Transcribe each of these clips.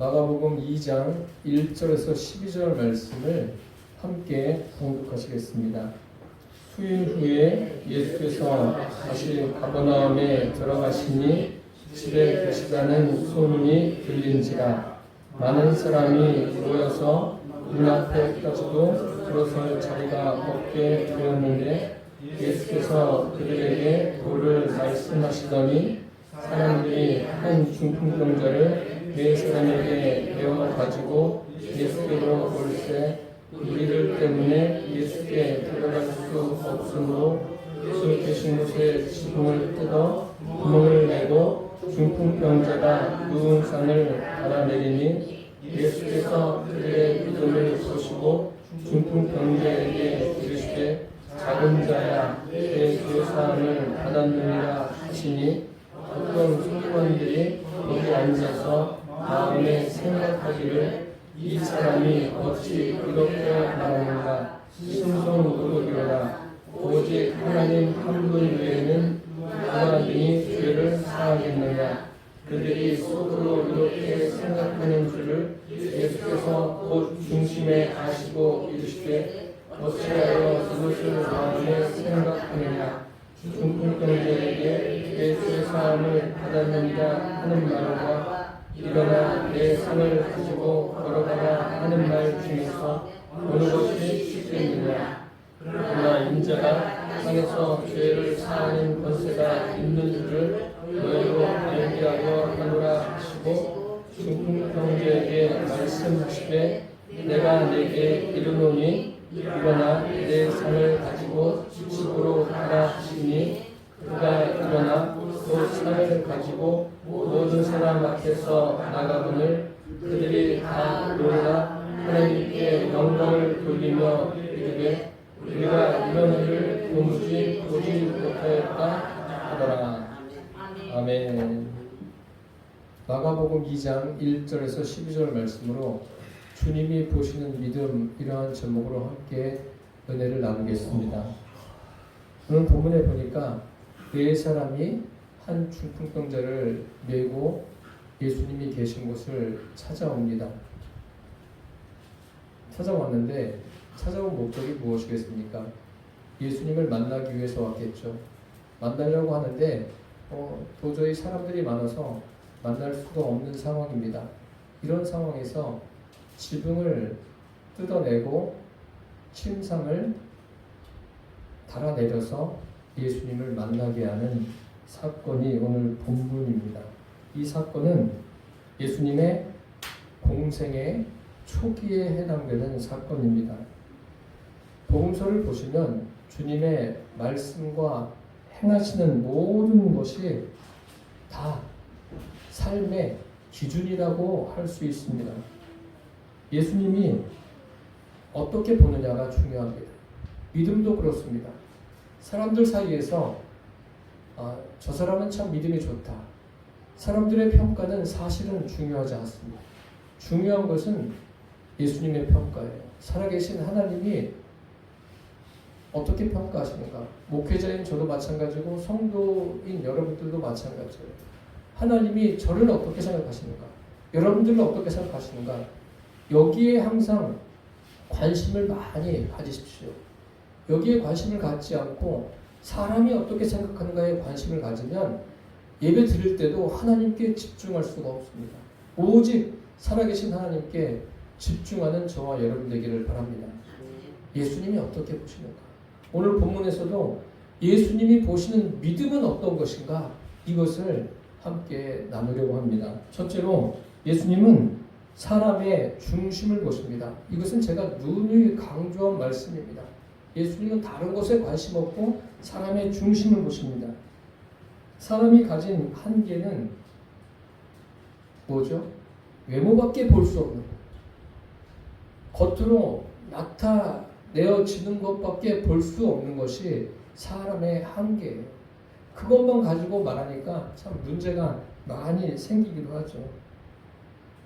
마가복음 2장 1절에서 12절 말씀을 함께 봉독하시겠습니다. 수일 후에 예수께서 다시 가버나움에 들어가시니 집에 계시다는 소문이 들린지라 많은 사람이 모여서 문 앞에까지도 들어설 자리가 없게 되었는데 예수께서 그들에게 도를 말씀하시더니 사람들이 한 중풍병자를 네 사람에게 메어 가지고 예수께로 올세 우리들 때문에 예수께 들어갈 수 없으므로 예수 계신 곳에 지붕을 뜯어 구멍을 내고 중풍병자가 누운 산을 갈아내리니 예수께서 그들의 믿음을 보시고 중풍병자에게 이르시되 작은 자야 내 죄사함을 받았느니라 하시니 어떤 성관들이 거기 앉아서 마음에 생각하기를 이 사람이 어찌 이렇게 말하는가 신성으로기로다 오직 하나님 한 분 외에는 누가 능히 죄를 사하겠느냐 그들이 속으로 이렇게 생각하는 줄을 예수께서 곧 중심에 아시고 이르시되 어찌하여 이것을 마음에 생각하느냐 중풍병자에게 내 죄사함을 받았느니라 하는 말과 일어나 내 상을 가지고 걸어가라 하는 말 중에서 어느 것이 쉽겠느냐 그러나 인자가 땅에서 죄를 사하는 권세가 있는 줄을 너희로 알게 하려 하노라 하시고 중풍병자에게 말씀하시되 내가 내게 이르노니 일어나 내 상을 가지고 집으로 가라 하시니 그가 일어나 또 상을 가지고 모든 사람 앞에서 나가거늘 그들이 다 놀라 하나님께 영광을 돌리며 이르되 우리가 이런 일을 도무지 보지 못하였다 하더라. 아멘. 마가복음 2장 1절에서 12절 말씀으로 주님이 보시는 믿음 이러한 제목으로 함께 은혜를 나누겠습니다. 오늘 본문에 보니까 네 사람이 한 중풍병자를 메고 예수님이 계신 곳을 찾아옵니다. 찾아왔는데 찾아온 목적이 무엇이겠습니까? 예수님을 만나기 위해서 왔겠죠. 만나려고 하는데 도저히 사람들이 많아서 만날 수가 없는 상황입니다. 이런 상황에서 지붕을 뜯어내고 침상을 달아내려서 예수님을 만나게 하는 사건이 오늘 본문입니다. 이 사건은 예수님의 공생의 초기에 해당되는 사건입니다. 복음서를 보시면 주님의 말씀과 행하시는 모든 것이 다 삶의 기준이라고 할 수 있습니다. 예수님이 어떻게 보느냐가 중요합니다. 믿음도 그렇습니다. 사람들 사이에서 저 사람은 참 믿음이 좋다. 사람들의 평가는 사실은 중요하지 않습니다. 중요한 것은 예수님의 평가예요. 살아계신 하나님이 어떻게 평가하시는가? 목회자인 저도 마찬가지고 성도인 여러분들도 마찬가지예요. 하나님이 저를 어떻게 생각하시는가? 여러분들은 어떻게 생각하시는가? 여기에 항상 관심을 많이 가지십시오. 여기에 관심을 갖지 않고 사람이 어떻게 생각하는가에 관심을 가지면 예배 드릴 때도 하나님께 집중할 수가 없습니다. 오직 살아계신 하나님께 집중하는 저와 여러분 되기를 바랍니다. 예수님이 어떻게 보시는가? 오늘 본문에서도 예수님이 보시는 믿음은 어떤 것인가? 이것을 함께 나누려고 합니다. 첫째로 예수님은 사람의 중심을 보십니다. 이것은 제가 누누이 강조한 말씀입니다. 예수님은 다른 것에 관심 없고 사람의 중심을 보십니다. 사람이 가진 한계는 뭐죠? 외모밖에 볼 수 없는 겉으로 나타내어지는 것밖에 볼 수 없는 것이 사람의 한계예요. 그것만 가지고 말하니까 참 문제가 많이 생기기도 하죠.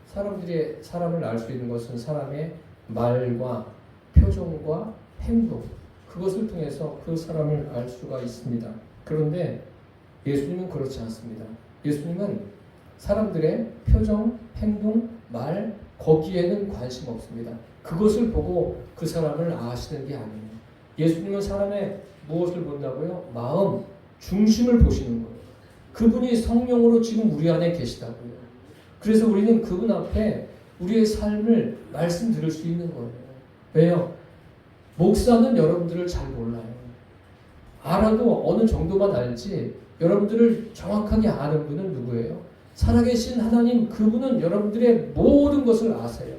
사람들이 사람을 알 수 있는 것은 사람의 말과 표정과 행동, 그것을 통해서 그 사람을 알 수가 있습니다. 그런데 예수님은 그렇지 않습니다. 예수님은 사람들의 표정, 행동, 말 거기에는 관심 없습니다. 그것을 보고 그 사람을 아시는 게 아니에요. 예수님은 사람의 무엇을 본다고요? 마음, 중심을 보시는 거예요. 그분이 성령으로 지금 우리 안에 계시다고요. 그래서 우리는 그분 앞에 우리의 삶을 말씀드릴 수 있는 거예요. 왜요? 목사는 여러분들을 잘 몰라요. 알아도 어느 정도만 알지 여러분들을 정확하게 아는 분은 누구예요? 살아계신 하나님, 그분은 여러분들의 모든 것을 아세요.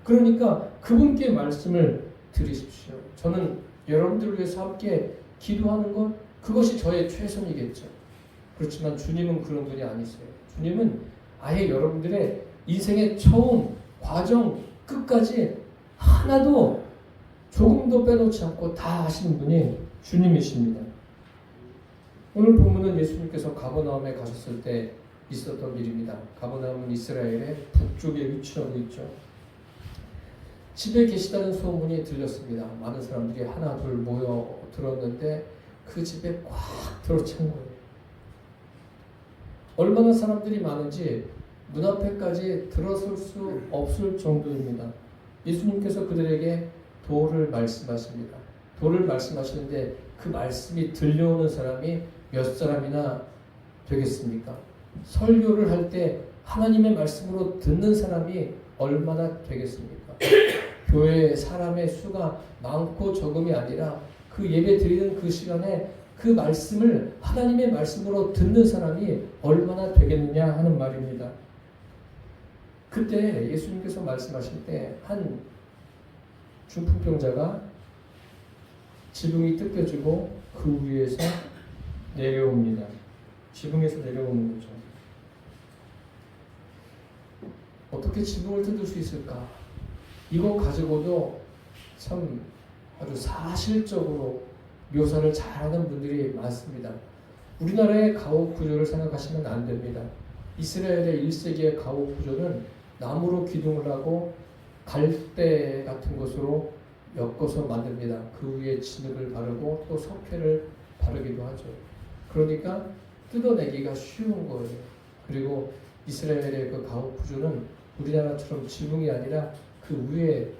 그러니까 그분께 말씀을 드리십시오. 저는 여러분들을 위해서 함께 기도하는 것, 그것이 저의 최선이겠죠. 그렇지만 주님은 그런 분이 아니세요. 주님은 아예 여러분들의 인생의 처음, 과정, 끝까지 하나도 조금도 빼놓지 않고 다 하시는 분이 주님이십니다. 오늘 본문은 예수님께서 가버나움에 가셨을 때 있었던 일입니다. 가버나움은 이스라엘의 북쪽에 위치하고 있죠. 집에 계시다는 소문이 들렸습니다. 많은 사람들이 하나 둘 모여 들었는데 그 집에 꽉 들어찬 거예요. 얼마나 사람들이 많은지 문 앞에까지 들어설 수 없을 정도입니다. 예수님께서 그들에게 도를 말씀하십니다. 도를 말씀하시는데 그 말씀이 들려오는 사람이 몇 사람이나 되겠습니까? 설교를 할 때 하나님의 말씀으로 듣는 사람이 얼마나 되겠습니까? 교회에 사람의 수가 많고 적음이 아니라 그 예배 드리는 그 시간에 그 말씀을 하나님의 말씀으로 듣는 사람이 얼마나 되겠느냐 하는 말입니다. 그때 예수님께서 말씀하실 때 한 중풍병자가 지붕이 뜯겨지고 그 위에서 내려옵니다. 지붕에서 내려오는 거죠. 어떻게 지붕을 뜯을 수 있을까? 이거 가지고도 참 아주 사실적으로 묘사를 잘하는 분들이 많습니다. 우리나라의 가옥 구조를 생각하시면 안 됩니다. 이스라엘의 1세기의 가옥 구조는 나무로 기둥을 하고 갈대 같은 것으로 엮어서 만듭니다. 그 위에 진흙을 바르고 또 석회를 바르기도 하죠. 그러니까 뜯어내기가 쉬운 거예요. 그리고 이스라엘의 그 가옥 구조는 우리나라처럼 지붕이 아니라 그 위에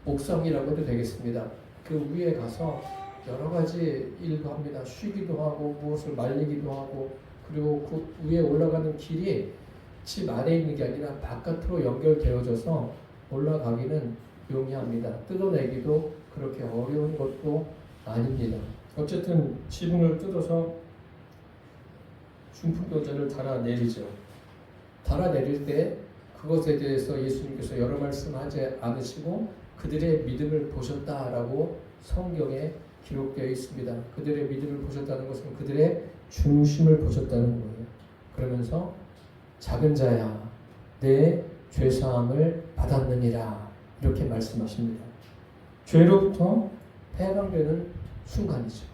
옥상이라고 해도 되겠습니다. 그 위에 가서 여러 가지 일도 합니다. 쉬기도 하고 무엇을 말리기도 하고, 그리고 그 위에 올라가는 길이 집 안에 있는 게 아니라 바깥으로 연결되어져서 올라가기는 용이합니다. 뜯어내기도 그렇게 어려운 것도 아닙니다. 어쨌든 지붕을 뜯어서 중풍병자를 달아내리죠. 달아내릴 때 그것에 대해서 예수님께서 여러 말씀하지 않으시고 그들의 믿음을 보셨다라고 성경에 기록되어 있습니다. 그들의 믿음을 보셨다는 것은 그들의 중심을 보셨다는 거예요. 그러면서 작은 자야 내 죄사함을 받았느니라 이렇게 말씀하십니다. 죄로부터 해방되는 순간이죠.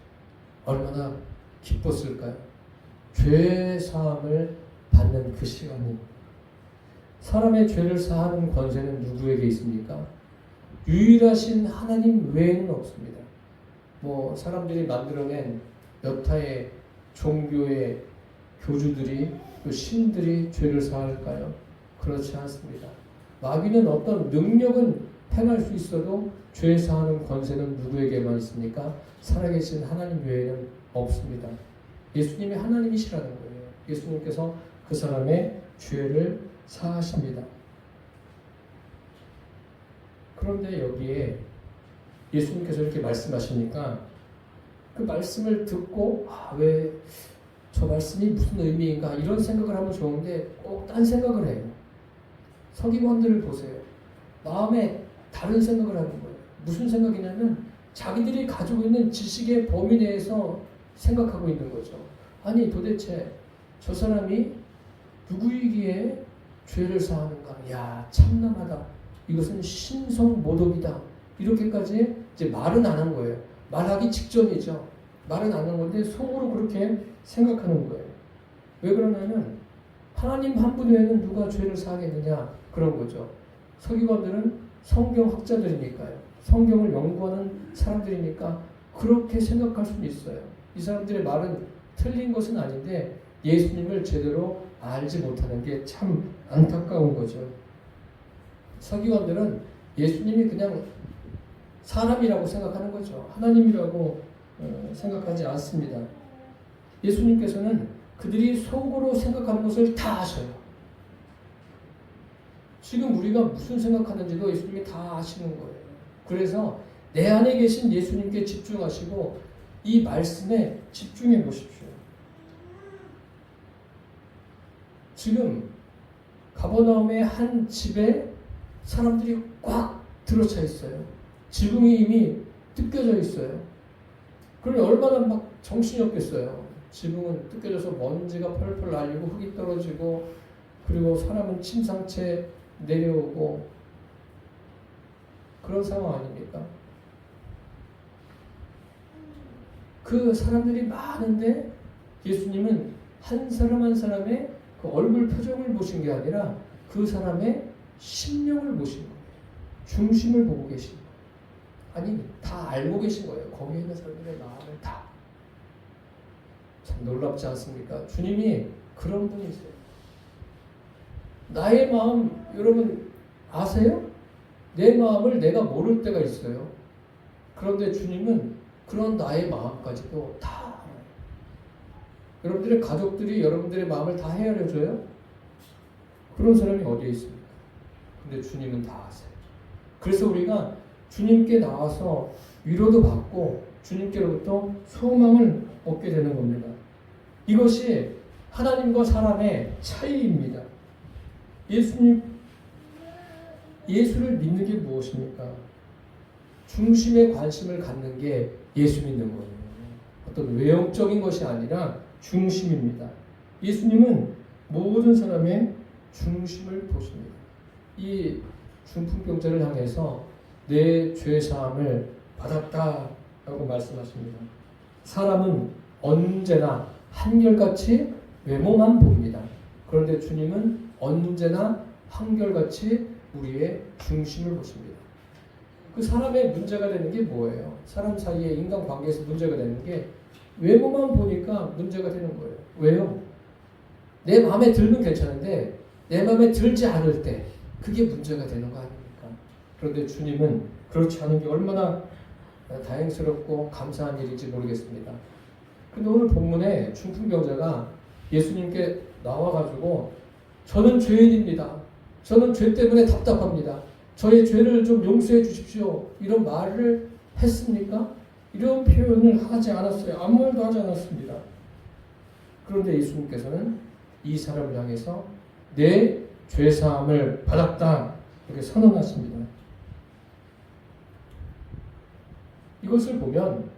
얼마나 기뻤을까요? 죄사함을 받는 그 시간이. 사람의 죄를 사하는 권세는 누구에게 있습니까? 유일하신 하나님 외에는 없습니다. 뭐 사람들이 만들어낸 여타의 종교의 교주들이, 또 신들이 죄를 사할까요? 그렇지 않습니다. 마귀는 어떤 능력은 행할 수 있어도 죄 사하는 권세는 누구에게만 있습니까? 살아계신 하나님 외에는 없습니다. 예수님이 하나님이시라는 거예요. 예수님께서 그 사람의 죄를 사하십니다. 그런데 여기에 예수님께서 이렇게 말씀하시니까 그 말씀을 듣고 왜 저 말씀이 무슨 의미인가 이런 생각을 하면 좋은데 꼭 딴 생각을 해요. 서기관들을 보세요. 마음에 다른 생각을 하는 거예요. 무슨 생각이냐면 자기들이 가지고 있는 지식의 범위 내에서 생각하고 있는 거죠. 아니 도대체 저 사람이 누구이기에 죄를 사하는가? 야 참남하다. 이것은 신성모독이다. 이렇게까지 이제 말은 안 한 거예요. 말하기 직전이죠. 말은 안 한 건데 속으로 그렇게 생각하는 거예요. 왜 그러냐면 하나님 한 분 외에는 누가 죄를 사하겠느냐 그런 거죠. 서기관들은 성경학자들이니까요. 성경을 연구하는 사람들이니까 그렇게 생각할 수는 있어요. 이 사람들의 말은 틀린 것은 아닌데 예수님을 제대로 알지 못하는 게 참 안타까운 거죠. 서기관들은 예수님이 그냥 사람이라고 생각하는 거죠. 하나님이라고 생각하지 않습니다. 예수님께서는 그들이 속으로 생각하는 것을 다 아셔요. 지금 우리가 무슨 생각하는지도 예수님이 다 아시는 거예요. 그래서 내 안에 계신 예수님께 집중하시고 이 말씀에 집중해 보십시오. 지금 가버나움의 한 집에 사람들이 꽉 들어차 있어요. 지붕이 이미 뜯겨져 있어요. 그러니 얼마나 막 정신이 없겠어요. 지붕은 뜯겨져서 먼지가 펄펄 날리고 흙이 떨어지고 그리고 사람은 침상채 내려오고 그런 상황 아닙니까? 그 사람들이 많은데 예수님은 한 사람 한 사람의 그 얼굴 표정을 보신 게 아니라 그 사람의 심령을 보신 거예요. 중심을 보고 계신 거예요. 아니, 다 알고 계신 거예요. 거기에 있는 사람들의 마음을 다. 참 놀랍지 않습니까? 주님이 그런 분이세요. 나의 마음 여러분 아세요? 내 마음을 내가 모를 때가 있어요. 그런데 주님은 그런 나의 마음까지도 다 알아요. 여러분들의 가족들이 여러분들의 마음을 다 헤아려줘요? 그런 사람이 어디에 있습니까? 근데 주님은 다 아세요. 그래서 우리가 주님께 나와서 위로도 받고 주님께로부터 소망을 얻게 되는 겁니다. 이것이 하나님과 사람의 차이입니다. 예수를 믿는 게 무엇입니까? 중심에 관심을 갖는 게 예수 믿는 거예요. 어떤 외형적인 것이 아니라 중심입니다. 예수님은 모든 사람의 중심을 보십니다. 이 중풍병자를 향해서 내 죄사함을 받았다라고 말씀하십니다. 사람은 언제나 한결같이 외모만 봅니다. 그런데 주님은 언제나 한결같이 우리의 중심을 보십니다. 그 사람의 문제가 되는 게 뭐예요? 사람 사이의 인간관계에서 문제가 되는 게 외모만 보니까 문제가 되는 거예요. 왜요? 내 마음에 들면 괜찮은데 내 마음에 들지 않을 때 그게 문제가 되는 거 아닙니까? 그런데 주님은 그렇지 않은 게 얼마나 다행스럽고 감사한 일인지 모르겠습니다. 근데 오늘 본문에 중풍병자가 예수님께 나와가지고 저는 죄인입니다. 저는 죄 때문에 답답합니다. 저의 죄를 좀 용서해 주십시오. 이런 말을 했습니까? 이런 표현을 하지 않았어요. 아무 말도 하지 않았습니다. 그런데 예수님께서는 이 사람을 향해서 내 죄사함을 받았다 이렇게 선언하십니다. 이것을 보면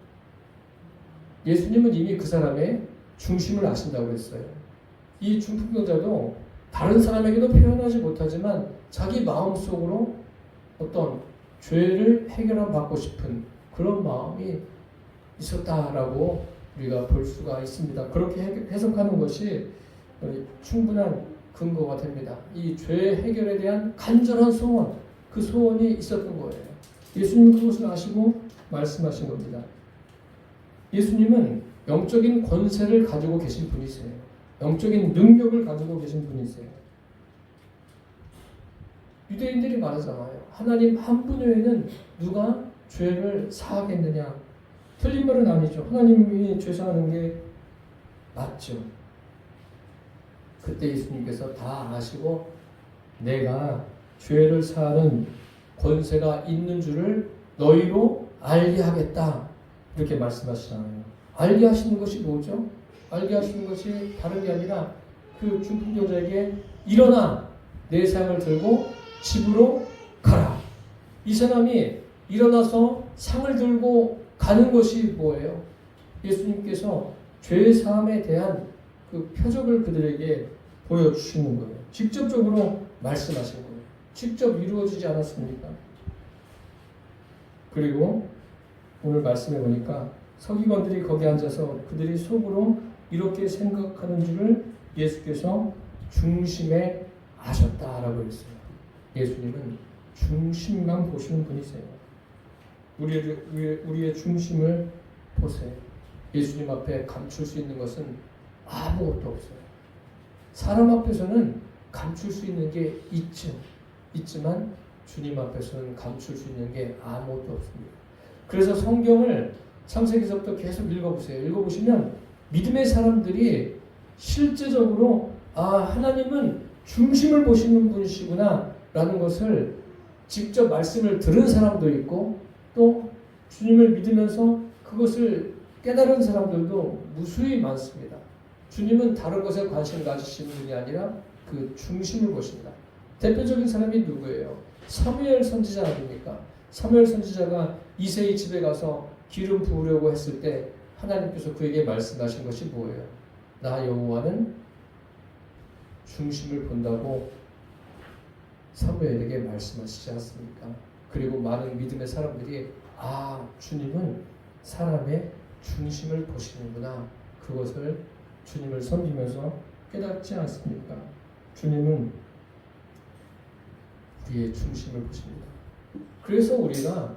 예수님은 이미 그 사람의 중심을 아신다고 했어요. 이 중풍병자도 다른 사람에게도 표현하지 못하지만 자기 마음속으로 어떤 죄를 해결받고 싶은 그런 마음이 있었다라고 우리가 볼 수가 있습니다. 그렇게 해석하는 것이 충분한 근거가 됩니다. 이 죄 해결에 대한 간절한 소원, 그 소원이 있었던 거예요. 예수님은 그것을 아시고 말씀하신 겁니다. 예수님은 영적인 권세를 가지고 계신 분이세요. 영적인 능력을 가지고 계신 분이세요. 유대인들이 말하잖아요. 하나님 한 분 외에는 누가 죄를 사하겠느냐. 틀린 말은 아니죠. 하나님이 죄 사하는 게 맞죠. 그때 예수님께서 다 아시고 내가 죄를 사하는 권세가 있는 줄을 너희로 알게 하겠다. 이렇게 말씀하시잖아요. 알게 하시는 것이 뭐죠? 알게 하시는 것이 다른 게 아니라 그 중풍병자에게 일어나 내 상을 들고 집으로 가라. 이 사람이 일어나서 상을 들고 가는 것이 뭐예요? 예수님께서 죄 사함에 대한 그 표적을 그들에게 보여주시는 거예요. 직접적으로 말씀하신 거예요. 직접 이루어지지 않았습니까? 그리고 오늘 말씀해 보니까 서기관들이 거기 앉아서 그들이 속으로 이렇게 생각하는 줄을 예수께서 중심에 아셨다라고 했어요. 예수님은 중심만 보시는 분이세요. 우리의 중심을 보세요. 예수님 앞에 감출 수 있는 것은 아무것도 없어요. 사람 앞에서는 감출 수 있는 게 있죠. 있지만 주님 앞에서는 감출 수 있는 게 아무것도 없습니다. 그래서 성경을 창세기서부터 계속 읽어보세요. 읽어보시면 믿음의 사람들이 실제적으로 하나님은 중심을 보시는 분이시구나 라는 것을 직접 말씀을 들은 사람도 있고 또 주님을 믿으면서 그것을 깨달은 사람들도 무수히 많습니다. 주님은 다른 것에 관심을 가지시는 분이 아니라 그 중심을 보신다. 대표적인 사람이 누구예요? 사무엘 선지자 아닙니까? 사무엘 선지자가 이새의 집에 가서 기름 부으려고 했을 때 하나님께서 그에게 말씀하신 것이 뭐예요? 나 여호와는 중심을 본다고 사무엘에게 말씀하시지 않습니까? 그리고 많은 믿음의 사람들이 주님은 사람의 중심을 보시는구나. 그것을 주님을 섬기면서 깨닫지 않습니까? 주님은 우리의 중심을 보십니다. 그래서 우리가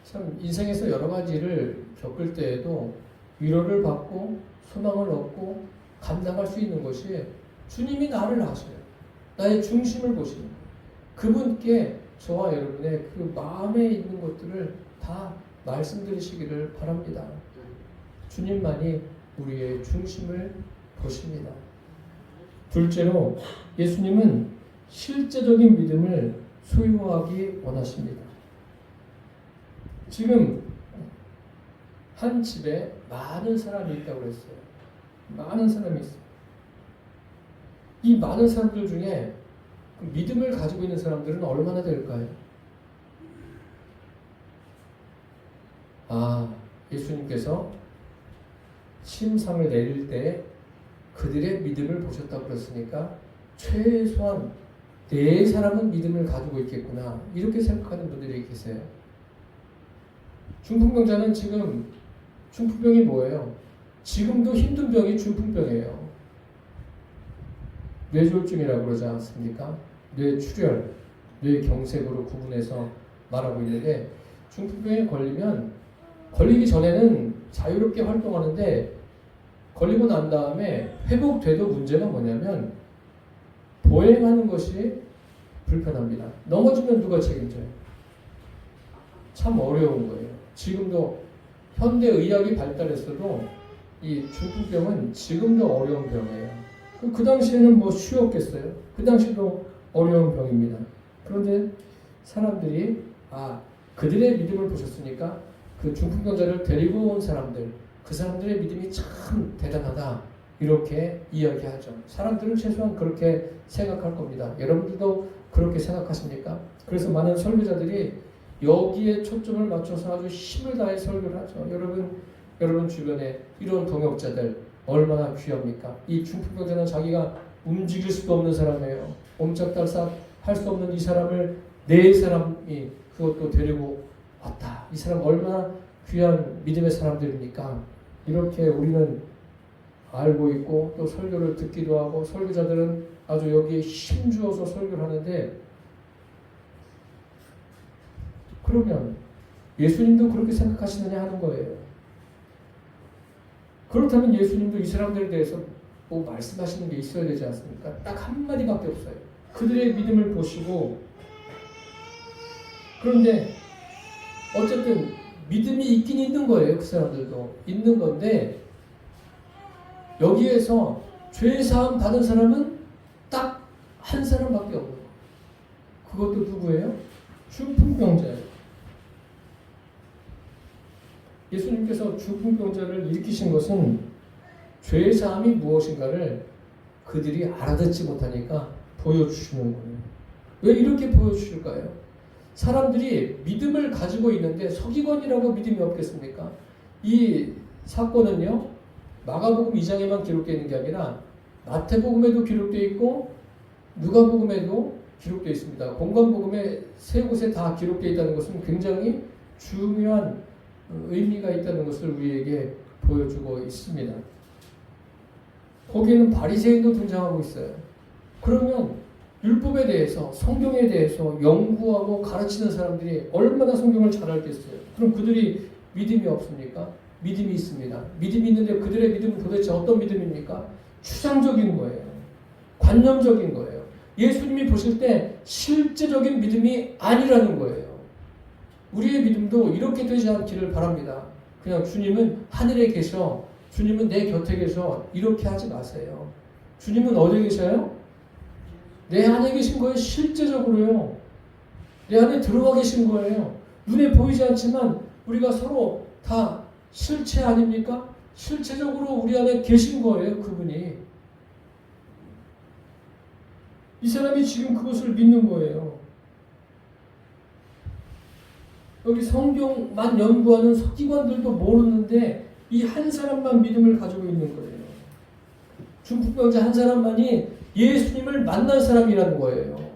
참 인생에서 여러 가지를 겪을 때에도 위로를 받고 소망을 얻고 감당할 수 있는 것이 주님이 나를 아셔요. 나의 중심을 보시는 거예요. 그분께 저와 여러분의 그 마음에 있는 것들을 다 말씀드리시기를 바랍니다. 주님만이 우리의 중심을 보십니다. 둘째로 예수님은 실제적인 믿음을 소유하기 원하십니다. 지금 한 집에 많은 사람이 있다고 그랬어요. 많은 사람이 있어요. 이 많은 사람들 중에 믿음을 가지고 있는 사람들은 얼마나 될까요? 예수님께서 침상을 내릴 때 그들의 믿음을 보셨다고 그랬으니까 최소한 4사람은 믿음을 가지고 있겠구나 이렇게 생각하는 분들이 계세요. 중풍병자는 지금 중풍병이 뭐예요? 지금도 힘든 병이 중풍병이에요. 뇌졸중이라고 그러지 않습니까? 뇌출혈, 뇌경색으로 구분해서 말하고 있는데 중풍병에 걸리기 전에는 자유롭게 활동하는데 걸리고 난 다음에 회복돼도 문제가 뭐냐면 보행하는 것이 불편합니다. 넘어지면 누가 책임져요? 참 어려운 거예요. 지금도 현대의학이 발달했어도 이 중풍병은 지금도 어려운 병이에요. 그 당시에는 뭐 쉬웠겠어요? 그 당시도 어려운 병입니다. 그런데 사람들이 그들의 믿음을 보셨으니까 그 중풍병자를 데리고 온 사람들, 그 사람들의 믿음이 참 대단하다 이렇게 이야기하죠. 사람들은 최소한 그렇게 생각할 겁니다. 여러분들도 그렇게 생각하십니까? 그래서 많은 설교자들이 여기에 초점을 맞춰서 아주 힘을 다해 설교를 하죠. 여러분 주변에 이런 동역자들 얼마나 귀합니까? 이 중풍병자는 자기가 움직일 수도 없는 사람이에요. 옴짝달싹 할 수 없는 이 사람을 4사람이 그것도 데리고 왔다. 이 사람 얼마나 귀한 믿음의 사람들입니까? 이렇게 우리는 알고 있고 또 설교를 듣기도 하고 설교자들은 아주 여기에 힘주어서 설교를 하는데 그러면 예수님도 그렇게 생각하시느냐 하는 거예요. 그렇다면 예수님도 이 사람들에 대해서 뭐 말씀하시는 게 있어야 되지 않습니까? 딱 한마디밖에 없어요. 그들의 믿음을 보시고 그런데 어쨌든 믿음이 있긴 있는 거예요. 그 사람들도 있는 건데 여기에서 죄사함 받은 사람은 딱 한 사람밖에 없는 거예요. 그것도 누구예요? 중풍병자예요. 예수님께서 중풍병자를 일으키신 것은 죄사함이 무엇인가를 그들이 알아듣지 못하니까 보여주시는 거예요. 왜 이렇게 보여주실까요? 사람들이 믿음을 가지고 있는데 서기관이라고 믿음이 없겠습니까? 이 사건은요, 마가복음 2장에만 기록되어 있는 게 아니라 마태복음에도 기록되어 있고 누가복음에도 기록되어 있습니다. 공관복음에 3곳에 다 기록되어 있다는 것은 굉장히 중요한 의미가 있다는 것을 우리에게 보여주고 있습니다. 거기에는 바리새인도 등장하고 있어요. 그러면 율법에 대해서 성경에 대해서 연구하고 가르치는 사람들이 얼마나 성경을 잘 알겠어요. 그럼 그들이 믿음이 없습니까? 믿음이 있습니다. 믿음이 있는데 그들의 믿음은 도대체 어떤 믿음입니까? 추상적인 거예요. 관념적인 거예요. 예수님이 보실 때 실제적인 믿음이 아니라는 거예요. 우리의 믿음도 이렇게 되지 않기를 바랍니다. 그냥 주님은 하늘에 계셔, 주님은 내 곁에 계셔, 이렇게 하지 마세요. 주님은 어디 계셔요? 내 안에 계신 거예요. 실제적으로요. 내 안에 들어와 계신 거예요. 눈에 보이지 않지만 우리가 서로 다 실체 아닙니까? 실체적으로 우리 안에 계신 거예요. 그분이. 이 사람이 지금 그것을 믿는 거예요. 여기 성경만 연구하는 서기관들도 모르는데 이 한 사람만 믿음을 가지고 있는 거예요. 중풍병자 한 사람만이 예수님을 만난 사람이라는 거예요.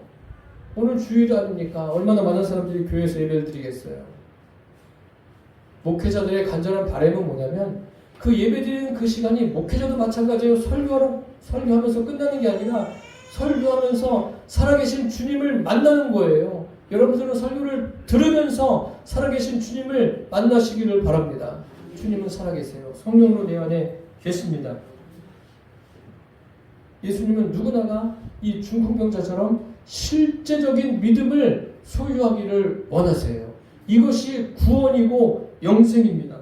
오늘 주일 아닙니까? 얼마나 많은 사람들이 교회에서 예배를 드리겠어요. 목회자들의 간절한 바람은 뭐냐면 그 예배드리는 그 시간이 목회자도 마찬가지예요. 설교하면서 끝나는 게 아니라 설교하면서 살아계신 주님을 만나는 거예요. 여러분들은 설교를 들으면서 살아계신 주님을 만나시기를 바랍니다. 주님은 살아계세요. 성령으로 내 안에 계십니다. 예수님은 누구나가 이 중풍병자처럼 실제적인 믿음을 소유하기를 원하세요. 이것이 구원이고 영생입니다.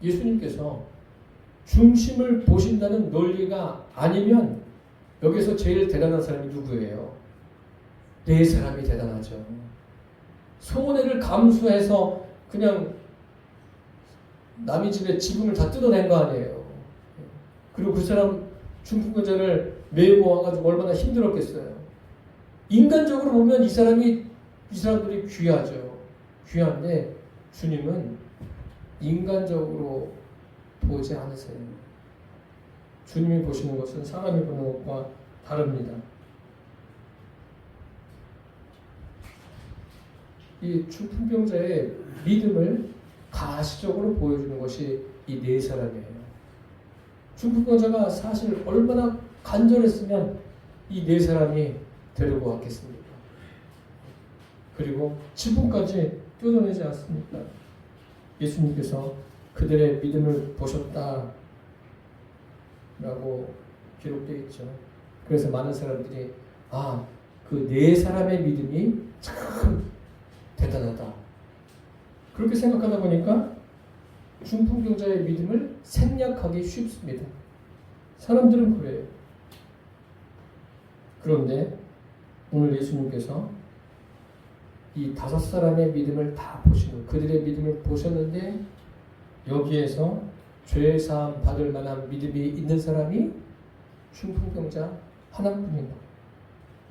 예수님께서 중심을 보신다는 논리가 아니면 여기서 제일 대단한 사람이 누구예요? 네 사람이 대단하죠. 손해를 감수해서 그냥 남의 집에 지붕을 다 뜯어낸 거 아니에요. 그리고 그 사람 중풍병자를 메고 와가지고 얼마나 힘들었겠어요. 인간적으로 보면 이 사람들이 귀하죠. 귀한데 주님은 인간적으로 보지 않으세요. 주님이 보시는 것은 사람이 보는 것과 다릅니다. 이 중풍병자의 믿음을 가시적으로 보여주는 것이 이 네 사람이에요. 중풍병자가 사실 얼마나 간절했으면 이 네 사람이 데리고 왔겠습니까? 그리고 지붕까지 뜯어내지 않습니까? 예수님께서 그들의 믿음을 보셨다 라고 기록되어 있죠. 그래서 많은 사람들이 그 네 사람의 믿음이 참 대단하다 그렇게 생각하다 보니까 중풍병자의 믿음을 생략하기 쉽습니다. 사람들은 그래요. 그런데 오늘 예수님께서 이 다섯 사람의 믿음을 다 보시고 그들의 믿음을 보셨는데 여기에서 죄사함 받을 만한 믿음이 있는 사람이 중풍병자 하나뿐입니다.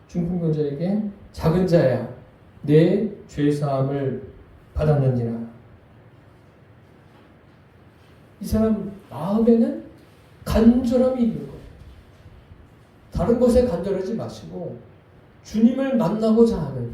중풍병자에게 작은 자야 내 죄사함을 받았느니라. 이 사람 마음에는 간절함이 있는 거예요. 다른 것에 간절하지 마시고 주님을 만나고자 하는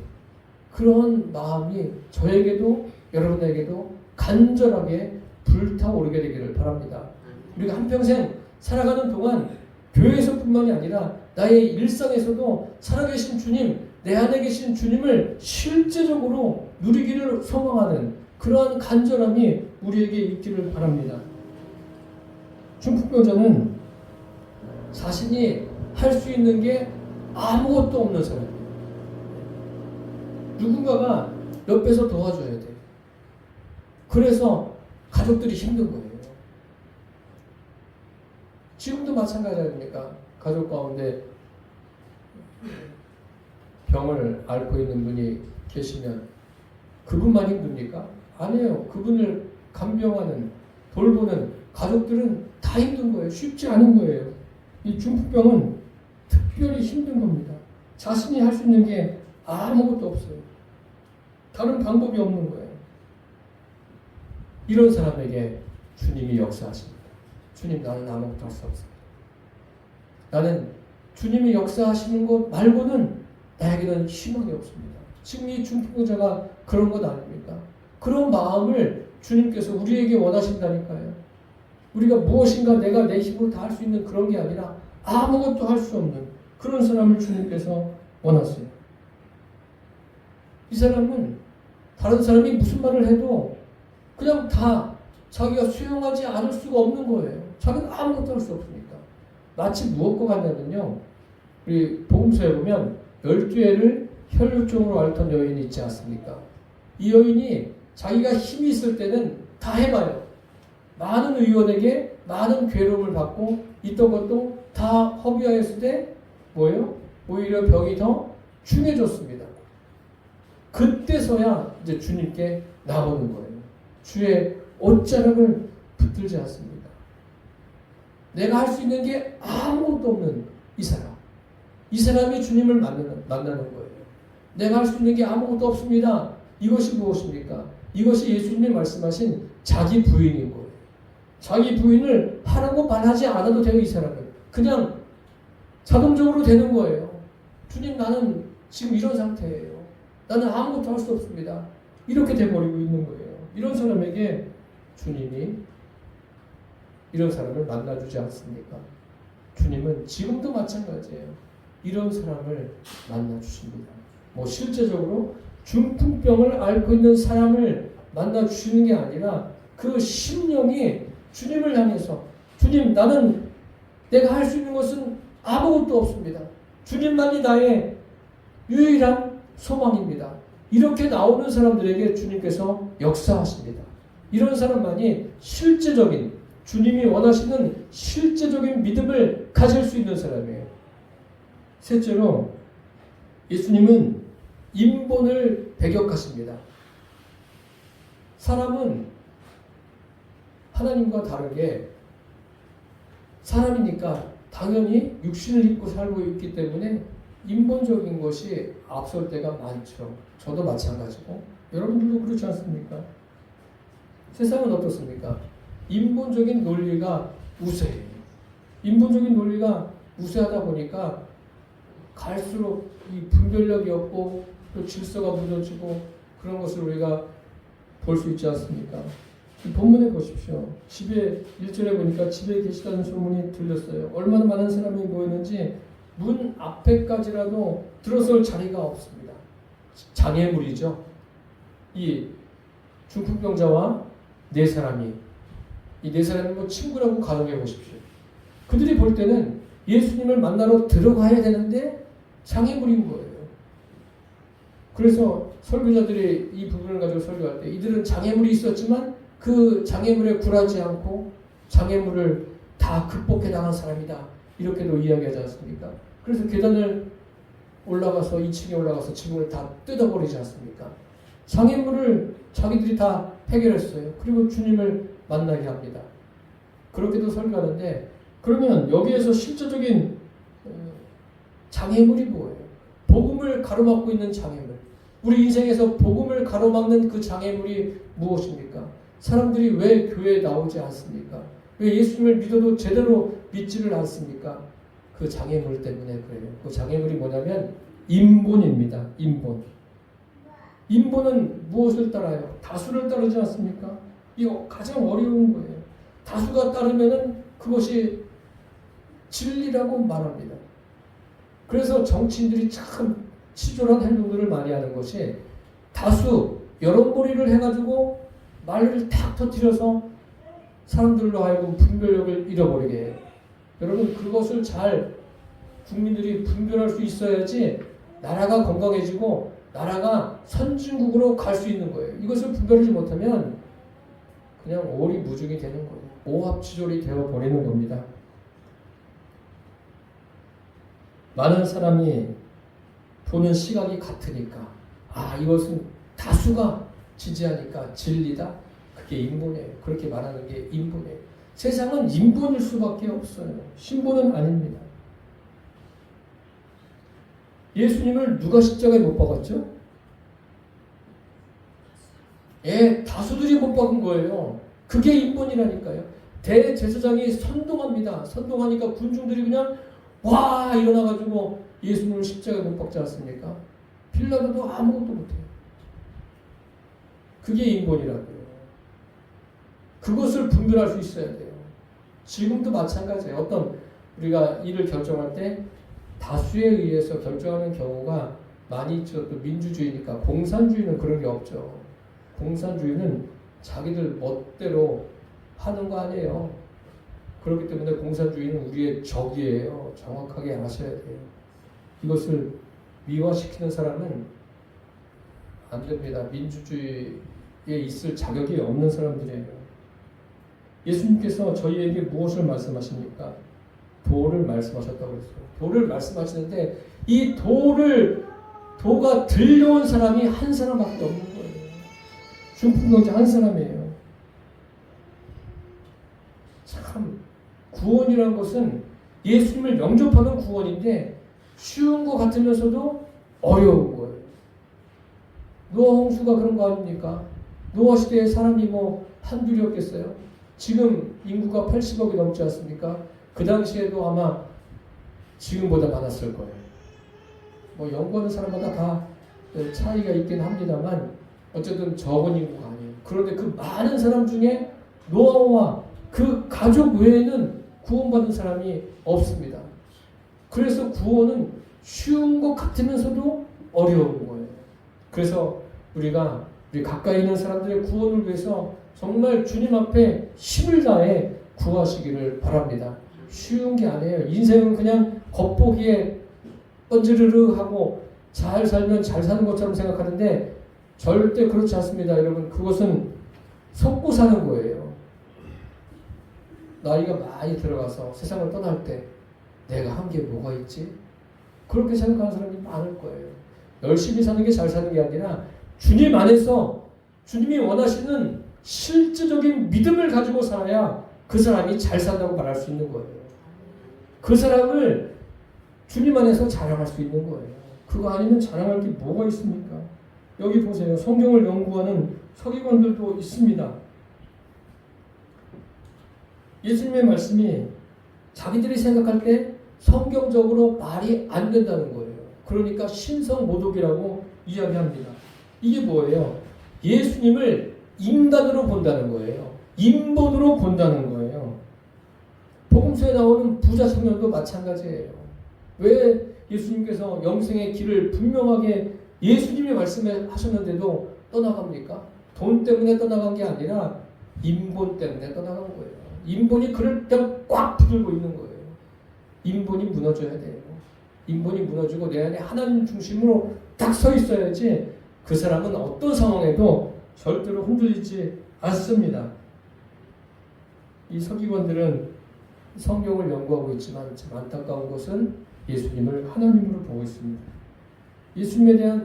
그런 마음이 저에게도 여러분에게도 간절하게 불타오르게 되기를 바랍니다. 우리가 한평생 살아가는 동안 교회에서뿐만이 아니라 나의 일상에서도 살아계신 주님, 내 안에 계신 주님을 실제적으로 누리기를 소망하는 그러한 간절함이 우리에게 있기를 바랍니다. 중풍병자는 자신이 할 수 있는 게 아무것도 없는 사람이에요. 누군가가 옆에서 도와줘야 돼. 그래서 가족들이 힘든 거예요. 지금도 마찬가지 아닙니까? 가족 가운데 병을 앓고 있는 분이 계시면 그분만 힘듭니까? 아니에요. 그분을 간병하는, 돌보는 가족들은 다 힘든 거예요. 쉽지 않은 거예요. 이 중풍병은 특별히 힘든 겁니다. 자신이 할 수 있는 게 아무것도 없어요. 다른 방법이 없는 거예요. 이런 사람에게 주님이 역사하십니다. 주님, 나는 아무것도 할 수 없습니다. 나는 주님이 역사하시는 것 말고는 나에게는 희망이 없습니다. 지금 이 중풍병자가 그런 것 아닙니까? 그런 마음을 주님께서 우리에게 원하신다니까요. 우리가 무엇인가 내가 내 힘으로 다 할 수 있는 그런 게 아니라 아무것도 할 수 없는 그런 사람을 주님께서 원하세요. 이 사람은 다른 사람이 무슨 말을 해도 그냥 다 자기가 수용하지 않을 수가 없는 거예요. 자기는 아무것도 할 수 없으니까. 마치 무엇과 같냐면요. 우리 복음서에 보면 12해를 혈루증으로 앓던 여인이 있지 않습니까? 이 여인이 자기가 힘이 있을 때는 다 해봐요. 많은 의원에게 많은 괴로움을 받고 있던 것도 다 허비하였을 때 뭐예요? 오히려 병이 더 중해졌습니다. 그때서야 이제 주님께 나오는 거예요. 주의 옷자락을 붙들지 않습니다. 내가 할 수 있는 게 아무것도 없는 이 사람. 이 사람이 주님을 만나는 거예요. 내가 할 수 있는 게 아무것도 없습니다. 이것이 무엇입니까? 이것이 예수님이 말씀하신 자기 부인인 거예요. 자기 부인을 하라고 말하지 않아도 돼요. 이 사람은 그냥 자동적으로 되는 거예요. 주님, 나는 지금 이런 상태예요. 나는 아무것도 할 수 없습니다. 이렇게 돼버리고 있는 거예요. 이런 사람에게 주님이 이런 사람을 만나주지 않습니까? 주님은 지금도 마찬가지예요. 이런 사람을 만나주십니다. 뭐 실제적으로 중풍병을 앓고 있는 사람을 만나주시는 게 아니라 그 심령이 주님을 향해서 주님, 나는 내가 할 수 있는 것은 아무것도 없습니다. 주님만이 나의 유일한 소망입니다. 이렇게 나오는 사람들에게 주님께서 역사하십니다. 이런 사람만이 실제적인 주님이 원하시는 실제적인 믿음을 가질 수 있는 사람이에요. 셋째로 예수님은 인본을 배격하십니다. 사람은 하나님과 다르게 사람이니까 당연히 육신을 입고 살고 있기 때문에 인본적인 것이 앞설 때가 많죠. 저도 마찬가지고 여러분들도 그렇지 않습니까? 세상은 어떻습니까? 인본적인 논리가 우세해요. 인본적인 논리가 우세하다 보니까 갈수록 이 분별력이 없고 또 질서가 무너지고 그런 것을 우리가 볼 수 있지 않습니까? 이 본문에 보십시오. 집에 1절에 보니까 집에 계시다는 소문이 들렸어요. 얼마나 많은 사람이 모였는지 문 앞에까지라도 들어설 자리가 없습니다. 장애물이죠. 이 중풍병자와 네 사람이 이 네 사람이 뭐 친구라고 가정해 보십시오. 그들이 볼 때는 예수님을 만나러 들어가야 되는데 장애물인 거예요. 그래서 설교자들이 이 부분을 가지고 설교할 때 이들은 장애물이 있었지만 그 장애물에 굴하지 않고 장애물을 다 극복해 나간 사람이다. 이렇게도 이야기하지 않습니까? 그래서 계단을 올라가서 2층에 올라가서 지붕을 다 뜯어버리지 않습니까? 장애물을 자기들이 다 해결했어요. 그리고 주님을 만나게 합니다. 그렇게도 설교하는데 그러면 여기에서 실제적인 장애물이 뭐예요? 복음을 가로막고 있는 장애물. 우리 인생에서 복음을 가로막는 그 장애물이 무엇입니까? 사람들이 왜 교회에 나오지 않습니까? 왜 예수님을 믿어도 제대로 믿지를 않습니까? 그 장애물 때문에 그래요. 그 장애물이 뭐냐면 인본입니다. 인본. 인본은 무엇을 따라요? 다수를 따르지 않습니까? 이거 가장 어려운 거예요. 다수가 따르면은 그것이 진리라고 말합니다. 그래서 정치인들이 참 치졸한 행동들을 많이 하는 것이 다수 여론몰이를 해가지고 말을 탁 터뜨려서 사람들로 하여금 분별력을 잃어버리게 해요. 여러분 그것을 잘 국민들이 분별할 수 있어야지 나라가 건강해지고 나라가 선진국으로 갈 수 있는 거예요. 이것을 분별하지 못하면 그냥 오리무중이 되는 거예요. 오합지졸이 되어버리는 겁니다. 많은 사람이 보는 시각이 같으니까 이것은 다수가 지지하니까 진리다. 그게 인본이에요. 그렇게 말하는 게 인본이에요. 세상은 인본일 수밖에 없어요. 신본은 아닙니다. 예수님을 누가 십자가에 못 박았죠? 다수들이 못 박은 거예요. 그게 인본이라니까요. 대제사장이 선동합니다. 선동하니까 군중들이 그냥 와 일어나가지고 예수님을 십자가에 못 박지 않습니까? 빌라도도 아무것도 못해요. 그게 인본이라고요. 그것을 분별할 수 있어야 돼요. 지금도 마찬가지예요. 어떤 우리가 일을 결정할 때 다수에 의해서 결정하는 경우가 많이 있죠. 또 민주주의니까 공산주의는 그런 게 없죠. 공산주의는 자기들 멋대로 하는 거 아니에요. 그렇기 때문에 공산주의는 우리의 적이에요. 정확하게 아셔야 돼요. 이것을 미화시키는 사람은 안 됩니다. 민주주의에 있을 자격이 없는 사람들이에요. 예수님께서 저희에게 무엇을 말씀하십니까? 도를 말씀하셨다고 했어요. 도를 말씀하시는데 이 도가 들려온 사람이 한 사람밖에 없는 거예요. 중풍병자 한 사람이에요. 참 구원이라는 것은 예수님을 영접하는 구원인데 쉬운 것 같으면서도 어려운 거예요. 노아 홍수가 그런 거 아닙니까? 노아 시대에 사람이 한둘이었겠어요? 지금 인구가 80억이 넘지 않습니까? 그 당시에도 아마 지금보다 많았을 거예요. 연구하는 사람마다 다 차이가 있긴 합니다만 어쨌든 적은 인구가 아니에요. 그런데 그 많은 사람 중에 노아와 그 가족 외에는 구원받은 사람이 없습니다. 그래서 구원은 쉬운 것 같으면서도 어려운 거예요. 그래서 우리 가까이 있는 사람들의 구원을 위해서 정말 주님 앞에 힘을 다해 구하시기를 바랍니다. 쉬운 게 아니에요. 인생은 그냥 겉보기에 뻔지르르 하고 잘 살면 잘 사는 것처럼 생각하는데 절대 그렇지 않습니다. 여러분, 그것은 속고 사는 거예요. 나이가 많이 들어가서 세상을 떠날 때 내가 한 게 뭐가 있지? 그렇게 생각하는 사람이 많을 거예요. 열심히 사는 게 잘 사는 게 아니라 주님 안에서 주님이 원하시는 실질적인 믿음을 가지고 살아야 그 사람이 잘 산다고 말할 수 있는 거예요. 그 사람을 주님 안에서 자랑할 수 있는 거예요. 그거 아니면 자랑할 게 뭐가 있습니까? 여기 보세요. 성경을 연구하는 서기관들도 있습니다. 예수님의 말씀이 자기들이 생각할 때 성경적으로 말이 안 된다는 거예요. 그러니까 신성모독이라고 이야기합니다. 이게 뭐예요? 예수님을 인간으로 본다는 거예요. 인본으로 본다는 거예요. 복음서에 나오는 부자 청년도 마찬가지예요. 왜 예수님께서 영생의 길을 분명하게 예수님이 말씀하셨는데도 떠나갑니까? 돈 때문에 떠나간 게 아니라 인본 때문에 떠나간 거예요. 인본이 그를 그냥 꽉 붙들고 있는 거예요. 인본이 무너져야 돼요. 인본이 무너지고 내 안에 하나님 중심으로 딱 서 있어야지 그 사람은 어떤 상황에도 절대로 흔들리지 않습니다. 이 서기관들은 성경을 연구하고 있지만 참 안타까운 것은 예수님을 하나님으로 보고 있습니다.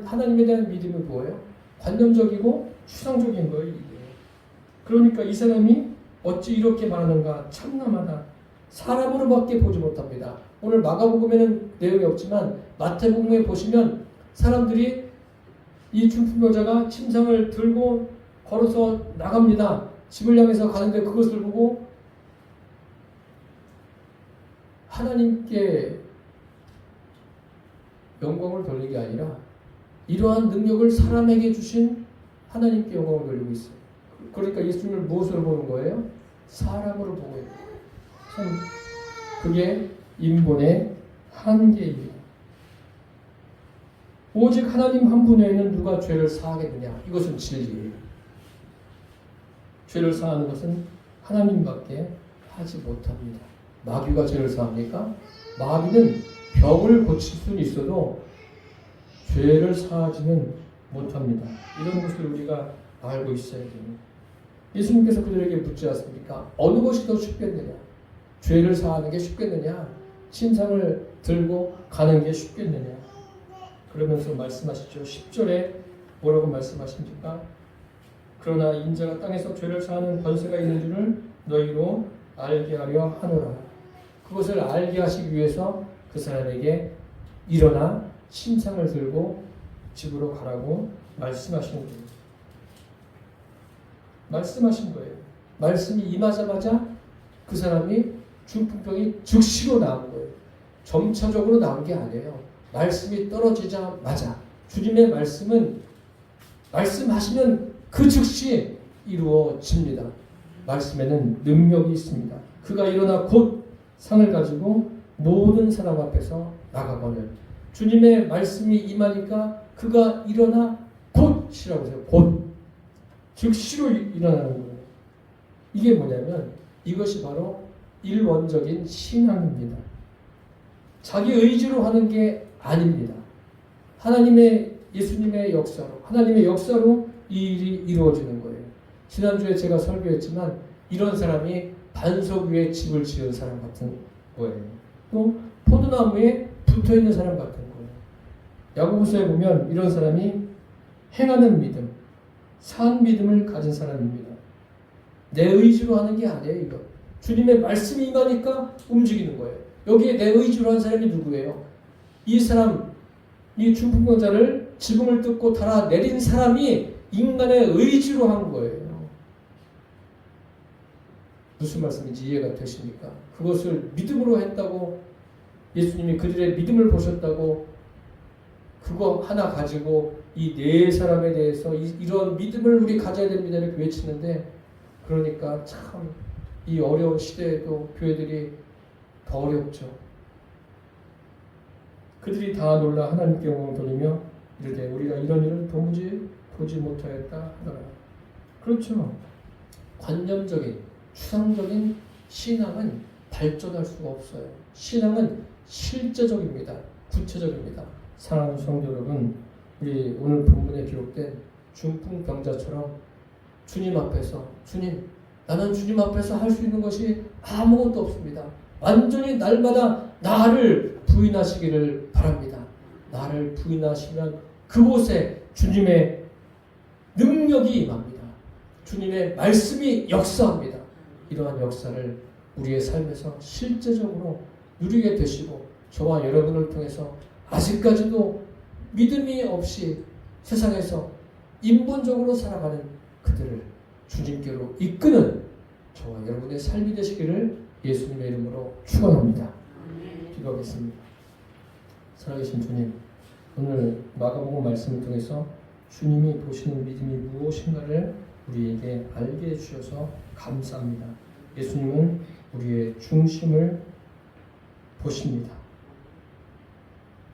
하나님에 대한 믿음이 뭐예요? 관념적이고 추상적인 거예요. 이게. 그러니까 이 사람이 어찌 이렇게 말하는가? 참남하다. 사람으로밖에 보지 못합니다. 오늘 마가복음에는 내용이 없지만 마태복음에 보시면 사람들이 이 중풍병자가 침상을 들고 걸어서 나갑니다. 집을 향해서 가는데 그것을 보고 하나님께 영광을 돌리는 게 아니라 이러한 능력을 사람에게 주신 하나님께 영광을 돌리고 있어요. 그러니까 예수님을 무엇으로 보는 거예요? 사람으로 보고 있는 거예요. 참 그게 인본의 한계입니다. 오직 하나님 한 분 외에는 누가 죄를 사하겠느냐? 이것은 진리예요. 죄를 사하는 것은 하나님밖에 하지 못합니다. 마귀가 죄를 사합니까? 마귀는 병을 고칠 수는 있어도 죄를 사하지는 못합니다. 이런 것을 우리가 알고 있어야 됩니다. 예수님께서 그들에게 묻지 않습니까? 어느 것이 더 쉽겠느냐? 죄를 사하는 게 쉽겠느냐? 침상을 들고 가는 게 쉽겠느냐? 그러면서 말씀하시죠. 10절에 뭐라고 말씀하십니까? 그러나 인자가 땅에서 죄를 사하는 권세가 있는 줄을 너희로 알게 하려 하노라. 그것을 알게 하시기 위해서 그 사람에게 일어나 침상을 들고 집으로 가라고 말씀하시는 거예요. 말씀하신 거예요. 말씀이 임하자마자 그 사람이 중풍병이 즉시로 나은 거예요. 점차적으로 나온 게 아니에요. 말씀이 떨어지자마자 주님의 말씀은 말씀하시면 그 즉시 이루어집니다. 말씀에는 능력이 있습니다. 그가 일어나 곧 상을 가지고 모든 사람 앞에서 나가거늘 주님의 말씀이 임하니까 그가 일어나 곧이라고 해요. 곧 즉시로 일어나는 거예요. 이게 뭐냐면 이것이 바로 일원적인 신앙입니다. 자기 의지로 하는 게 아닙니다. 하나님의 예수님의 역사로, 하나님의 역사로 이 일이 이루어지는 거예요. 지난주에 제가 설교했지만 이런 사람이 반석 위에 집을 지은 사람 같은 거예요. 또 포도나무에 붙어있는 사람 같은 거예요. 야고보서에 보면 이런 사람이 행하는 믿음, 산 믿음을 가진 사람입니다. 내 의지로 하는 게 아니에요. 이거 주님의 말씀이 임하니까 움직이는 거예요. 여기에 내 의지로 한 사람이 누구예요? 이 사람, 이 중풍병자를 지붕을 뜯고 달아 내린 사람이 인간의 의지로 한 거예요. 무슨 말씀인지 이해가 되십니까? 그것을 믿음으로 했다고, 예수님이 그들의 믿음을 보셨다고 그거 하나 가지고 이 네 사람에 대해서 이런 믿음을 우리 가져야 됩니다 이렇게 외치는데, 그러니까 참 이 어려운 시대에도 교회들이 더 어렵죠. 그들이 다 놀라 하나님께 영광을 돌리며 이르되 우리가 이런 일을 도무지 보지 못하였다 하더라. 그렇죠. 관념적인 추상적인 신앙은 발전할 수가 없어요. 신앙은 실제적입니다. 구체적입니다. 사랑하는 성도 여러분, 우리 오늘 본문에 기록된 중풍병자처럼 주님 앞에서, 주님, 나는 주님 앞에서 할 수 있는 것이 아무것도 없습니다. 완전히 날마다 나를 부인하시기를 바랍니다. 나를 부인하시면 그곳에 주님의 능력이 임합니다. 주님의 말씀이 역사합니다. 이러한 역사를 우리의 삶에서 실제적으로 누리게 되시고, 저와 여러분을 통해서 아직까지도 믿음이 없이 세상에서 인본적으로 살아가는 그들을 주님께로 이끄는 저와 여러분의 삶이 되시기를 예수님의 이름으로 축원합니다. 기도하겠습니다. 살아계신 주님, 오늘 마가복음 말씀을 통해서 주님이 보시는 믿음이 무엇인가를 우리에게 알게 해주셔서 감사합니다. 예수님은 우리의 중심을 보십니다.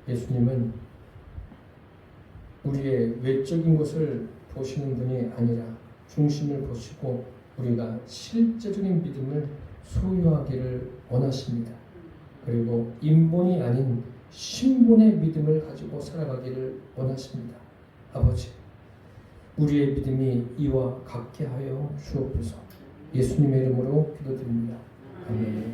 예수님은 우리의 외적인 것을 보시는 분이 아니라 중심을 보시고 우리가 실제적인 믿음을 소유하기를 원하십니다. 그리고 인본이 아닌 신본의 믿음을 가지고 살아가기를 원하십니다. 아버지, 우리의 믿음이 이와 같게 하여 주옵소서. 예수님의 이름으로 기도드립니다. 아멘.